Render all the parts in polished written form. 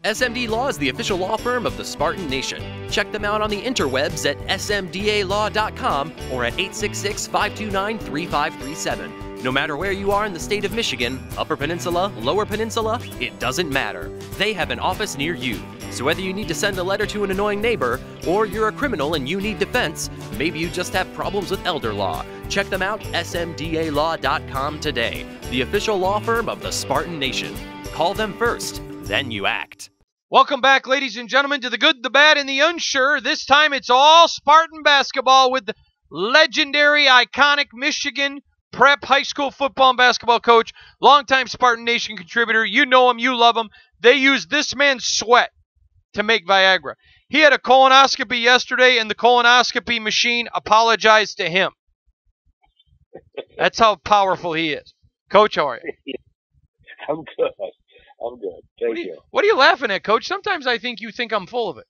SMD Law is the official law firm of the Spartan Nation. Check them out on the interwebs at smdalaw.com or at 866-529-3537. No matter where you are in the state of Michigan, Upper Peninsula, Lower Peninsula, it doesn't matter. They have an office near you. So whether you need to send a letter to an annoying neighbor, or you're a criminal and you need defense, maybe you just have problems with elder law, check them out, smdalaw.com today. The official law firm of the Spartan Nation. Call them first, then you act. Welcome back, ladies and gentlemen, to the good, the bad, and the unsure. This time it's all Spartan basketball with the legendary, iconic Michigan Prep high school football and basketball coach, longtime Spartan Nation contributor. You know him, you love him. They used this man's sweat to make Viagra. He had a colonoscopy yesterday, and the colonoscopy machine apologized to him. That's how powerful he is. Coach, how are you? I'm good. I'm good. Thank you. What are you laughing at, Coach? Sometimes I think you think I'm full of it.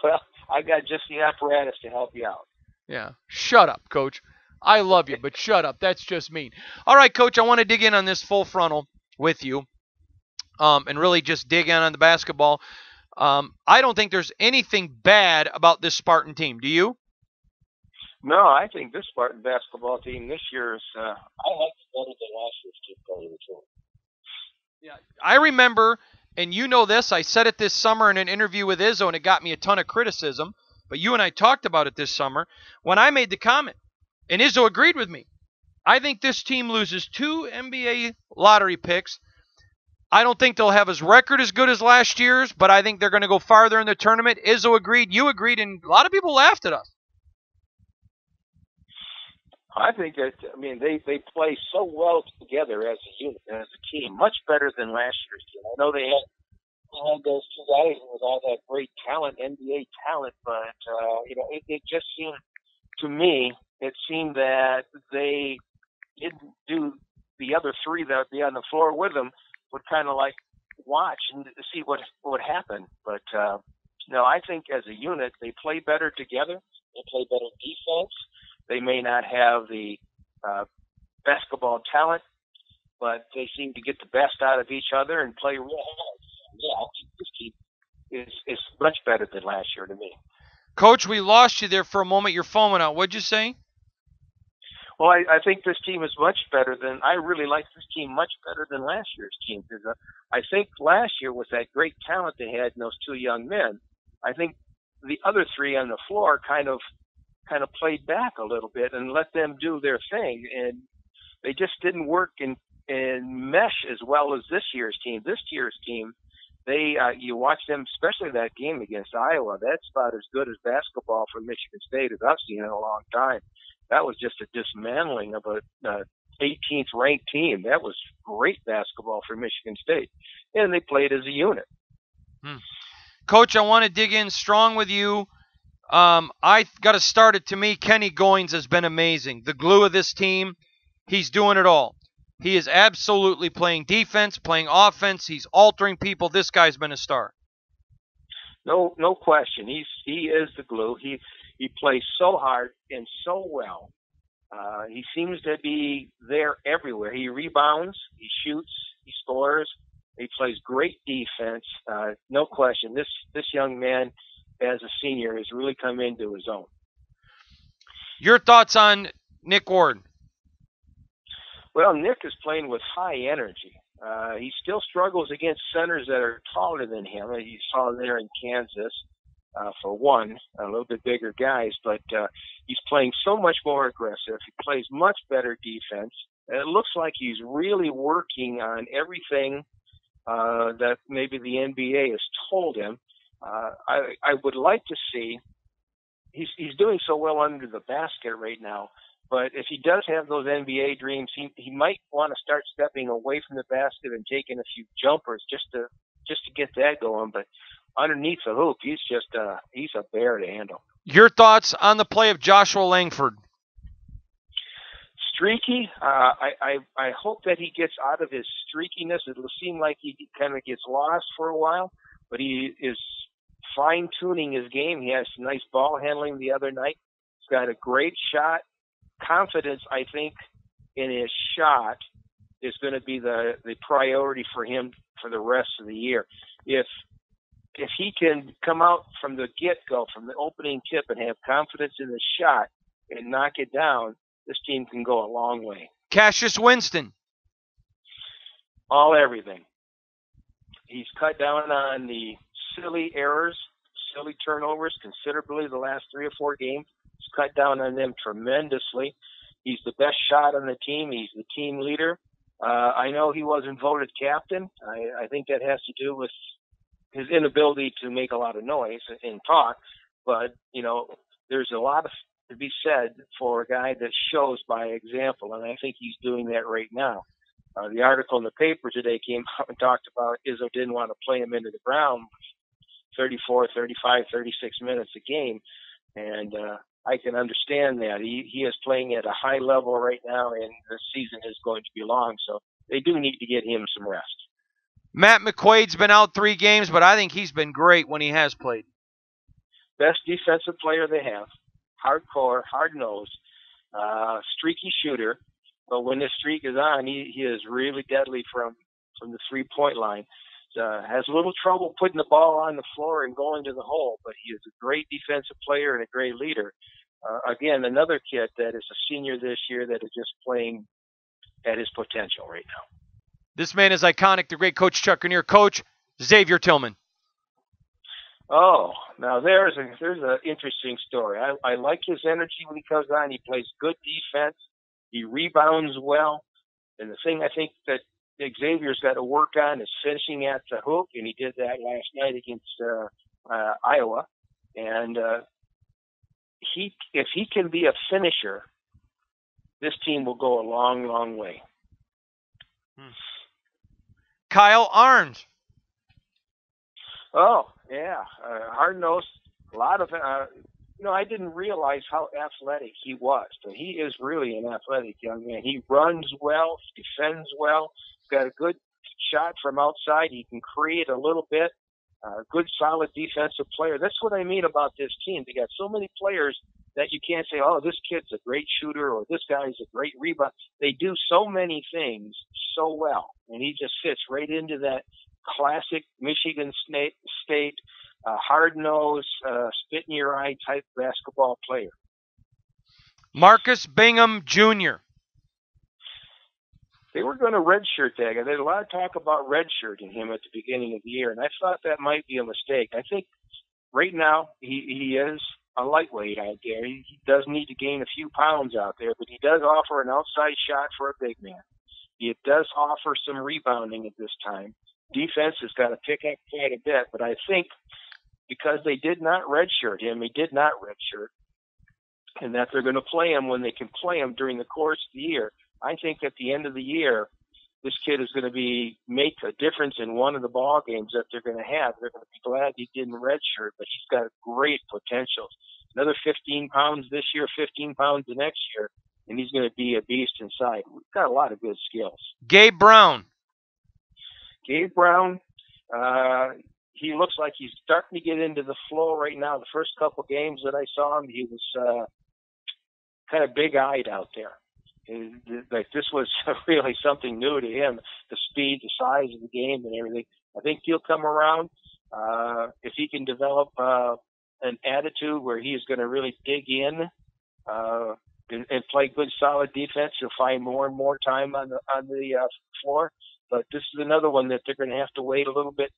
Well, I got just the apparatus to help you out. Yeah. Shut up, Coach. I love you, but shut up. That's just mean. All right, Coach, I want to dig in on this full frontal with you and really just dig in on the basketball. I don't think there's anything bad about this Spartan team. Do you? No, I think this Spartan basketball team this year is, I like it better than last year's team, tell you the truth. Yeah, I remember, and you know this, I said it this summer in an interview with Izzo, and it got me a ton of criticism, but you and I talked about it this summer when I made the comment, and Izzo agreed with me. I think this team loses 2 NBA lottery picks. I don't think they'll have his record as good as last year's, but I think they're going to go farther in the tournament. Izzo agreed, you agreed, and a lot of people laughed at us. I think that, I mean, they play so well together as a unit, as a team, much better than last year's team. I know they had those two guys with all that great talent, NBA talent, but, it just seemed, to me, it seemed that they didn't do the other three that would be on the floor with them, would kind of like watch and see what would happen. But, I think as a unit, they play better together. They play better defense. They may not have the basketball talent, but they seem to get the best out of each other and play real hard. Yeah, I think this team is much better than last year to me. Coach, we lost you there for a moment. Your phone went out. What'd you say? Well, I think this team is much better than – I really like this team much better than last year's team because I think last year with that great talent they had in those 2 young men, I think the other 3 on the floor kind of played back a little bit and let them do their thing, and they just didn't work and mesh as well as this year's team. This year's team, they you watch them, especially that game against Iowa. That's about as good as basketball for Michigan State as I've seen in a long time. That was just a dismantling of a 18th ranked team. That was great basketball for Michigan State, and they played as a unit. Coach, I want to dig in strong with you. I got to start it. To me, Kenny Goins has been amazing. The glue of this team, he's doing it all. He is absolutely playing defense, playing offense. He's altering people. This guy's been a star. No question. He is the glue. He plays so hard and so well. He seems to be there everywhere. He rebounds, he shoots, he scores. He plays great defense. No question. This young man, as a senior, has really come into his own. Your thoughts on Nick Ward? Well, Nick is playing with high energy. He still struggles against centers that are taller than him. You saw there in Kansas, for one, a little bit bigger guys, but he's playing so much more aggressive. He plays much better defense. And it looks like he's really working on everything that maybe the NBA has told him. I would like to see, he's doing so well under the basket right now, but if he does have those NBA dreams, he might want to start stepping away from the basket and taking a few jumpers just to get that going. But underneath the hoop, he's a bear to handle. Your thoughts on the play of Joshua Langford? Streaky. I hope that he gets out of his streakiness. It'll seem like he kind of gets lost for a while, but he is fine-tuning his game. He has nice ball handling the other night. He's got a great shot. Confidence, I think, in his shot is going to be the priority for him for the rest of the year. If he can come out from the get-go, from the opening tip, and have confidence in the shot and knock it down, this team can go a long way. Cassius Winston. Everything. He's cut down on the silly errors, silly turnovers considerably the last 3 or 4 games. He's cut down on them tremendously. He's the best shot on the team. He's the team leader. I know he wasn't voted captain. I think that has to do with his inability to make a lot of noise and talk. But, there's a lot to be said for a guy that shows by example, and I think he's doing that right now. The article in the paper today came out and talked about Izzo didn't want to play him into the ground 34, 35, 36 minutes a game. And I can understand that. He is playing at a high level right now, and the season is going to be long. So they do need to get him some rest. Matt McQuaid's been out 3 games, but I think he's been great when he has played. Best defensive player they have. Hardcore, hard-nosed, streaky shooter. But when this streak is on, he is really deadly from the three-point line. Has a little trouble putting the ball on the floor and going to the hole, but he is a great defensive player and a great leader. Again, another kid that is a senior this year that is just playing at his potential right now. This man is iconic, the great Coach Chuck Grenier. Coach, Xavier Tillman. Oh, now there's an interesting story. I like his energy when he comes on. He plays good defense. He rebounds well. And the thing I think that Xavier's got to work on is finishing at the hoop, and he did that last night against Iowa. And if he can be a finisher, this team will go a long, long way. Kyle Arns. Oh, yeah. Hard-nosed. A lot of I didn't realize how athletic he was, but he is really an athletic young man. He runs well, defends well, got a good shot from outside. He can create a little bit. Good, solid defensive player. That's what I mean about this team. They got so many players that you can't say, oh, this kid's a great shooter or this guy's a great rebound. They do so many things so well, and he just fits right into that classic Michigan State hard-nosed, spit-in-your-eye type basketball player. Marcus Bingham Jr. They were going to redshirt that guy. There's a lot of talk about redshirting him at the beginning of the year, and I thought that might be a mistake. I think right now he is a lightweight out there. He does need to gain a few pounds out there, but he does offer an outside shot for a big man. He does offer some rebounding at this time. Defense has got to pick up quite a bit, but I think because they did not redshirt him, he did not redshirt, and that they're going to play him when they can play him during the course of the year. I think at the end of the year, this kid is going to make a difference in one of the ball games that they're going to have. They're going to be glad he didn't redshirt, but he's got great potential. Another 15 pounds this year, 15 pounds the next year, and he's going to be a beast inside. We've got a lot of good skills. Gabe Brown. Gabe Brown, he looks like he's starting to get into the flow right now. The first couple games that I saw him, he was kind of big-eyed out there. Like this was really something new to him, the speed, the size of the game and everything. I think he'll come around. If he can develop an attitude where he's going to really dig in and play good, solid defense, he'll find more and more time on the floor. But this is another one that they're going to have to wait a little bit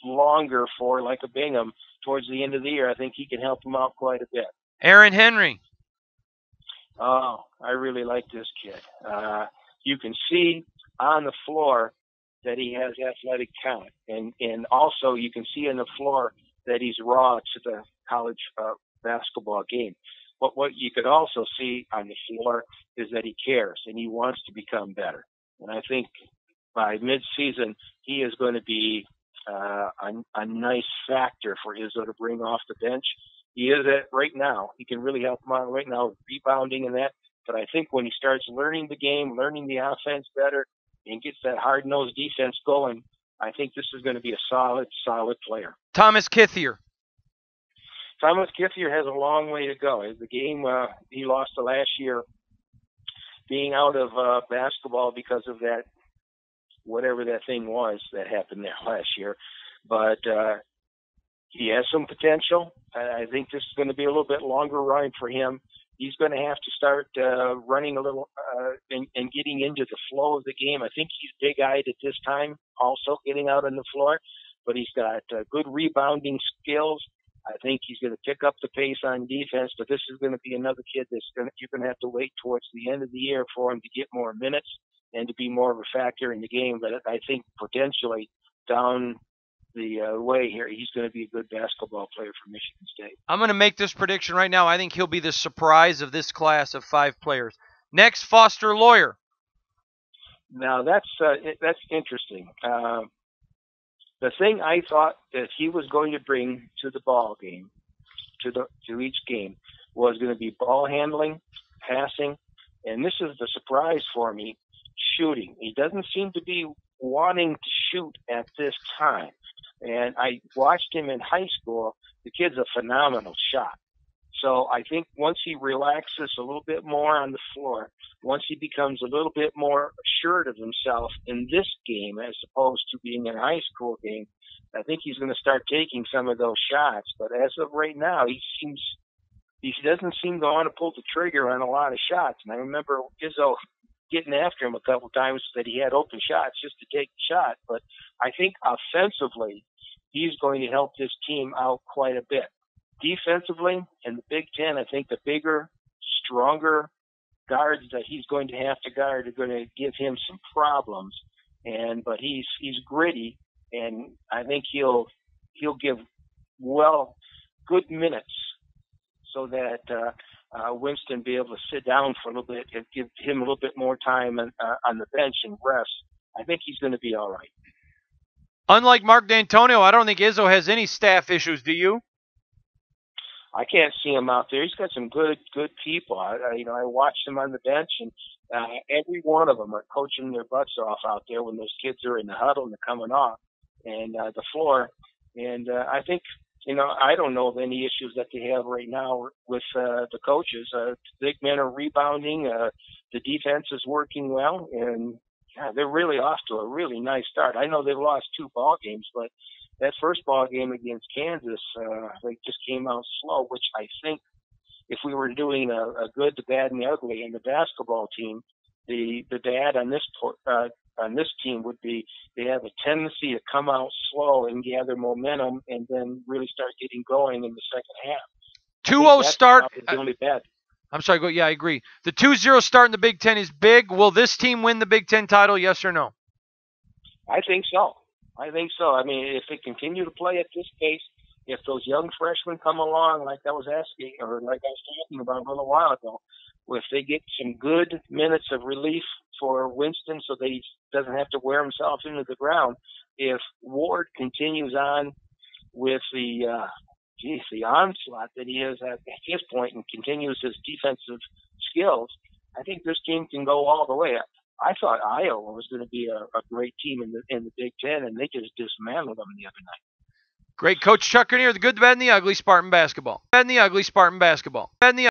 longer for, like a Bingham, towards the end of the year. I think he can help them out quite a bit. Aaron Henry. Oh, I really like this kid. You can see on the floor that he has athletic talent. And also you can see on the floor that he's raw to the college basketball game. But what you could also see on the floor is that he cares and he wants to become better. And I think by mid-season, he is going to be a nice factor for Izzo to bring off the bench. He is at right now. He can really help him out right now, rebounding and that. But I think when he starts learning the game, learning the offense better, and gets that hard-nosed defense going, I think this is going to be a solid, solid player. Thomas Kithier. Thomas Kithier has a long way to go. The game he lost the last year, being out of basketball because of that whatever that thing was that happened there last year. But he has some potential. I think this is going to be a little bit longer run for him. He's going to have to start running a little and getting into the flow of the game. I think he's big-eyed at this time, also getting out on the floor. But he's got good rebounding skills. I think he's going to pick up the pace on defense. But this is going to be another kid you're going to have to wait towards the end of the year for him to get more minutes and to be more of a factor in the game. But I think potentially down the way here, he's going to be a good basketball player for Michigan State. I'm going to make this prediction right now. I think he'll be the surprise of this class of 5 players. Next, Foster Loyer. Now that's interesting. The thing I thought that he was going to bring to the ball game, to each game, was going to be ball handling, passing, and this is the surprise for me, shooting. He doesn't seem to be wanting to shoot at this time. And I watched him in high school. The kid's a phenomenal shot. So I think once he relaxes a little bit more on the floor, once he becomes a little bit more assured of himself in this game as opposed to being in a high school game, I think he's going to start taking some of those shots. But as of right now, he doesn't seem to want to pull the trigger on a lot of shots. And I remember Izzo getting after him a couple times that he had open shots just to take the shot. But I think offensively, he's going to help this team out quite a bit. Defensively, in the Big Ten, I think the bigger, stronger guards that he's going to have to guard are going to give him some problems. But he's gritty, and I think he'll give good minutes so that Winston be able to sit down for a little bit and give him a little bit more time on the bench and rest. I think he's going to be all right. Unlike Mark D'Antonio, I don't think Izzo has any staff issues. Do you? I can't see him out there. He's got some good people. I watched him on the bench, and every one of them are coaching their butts off out there when those kids are in the huddle and they're coming off and the floor. And I think, I don't know of any issues that they have right now with the coaches. The big men are rebounding. The defense is working well, and they're really off to a really nice start. I know they've lost 2 ball games, but that first ball game against Kansas, they just came out slow, which I think if we were doing a good, the bad, and the ugly in the basketball team, the bad on this team would be they have a tendency to come out slow and gather momentum and then really start getting going in the second half. 2-0 start. The only bad. I'm sorry. Yeah, I agree. The 2-0 start in the Big Ten is big. Will this team win the Big Ten title, yes or no? I think so. I mean, if they continue to play at this pace, if those young freshmen come along like I was talking about a little while ago, if they get some good minutes of relief for Winston so that he doesn't have to wear himself into the ground, if Ward continues on with the onslaught that he is at his point and continues his defensive skills, I think this team can go all the way. I thought Iowa was going to be a great team in the Big Ten, and they just dismantled them the other night. Great coach Chuck Grenier, the good, the bad, and the ugly Spartan basketball. Bad and the ugly Spartan basketball. Bad and the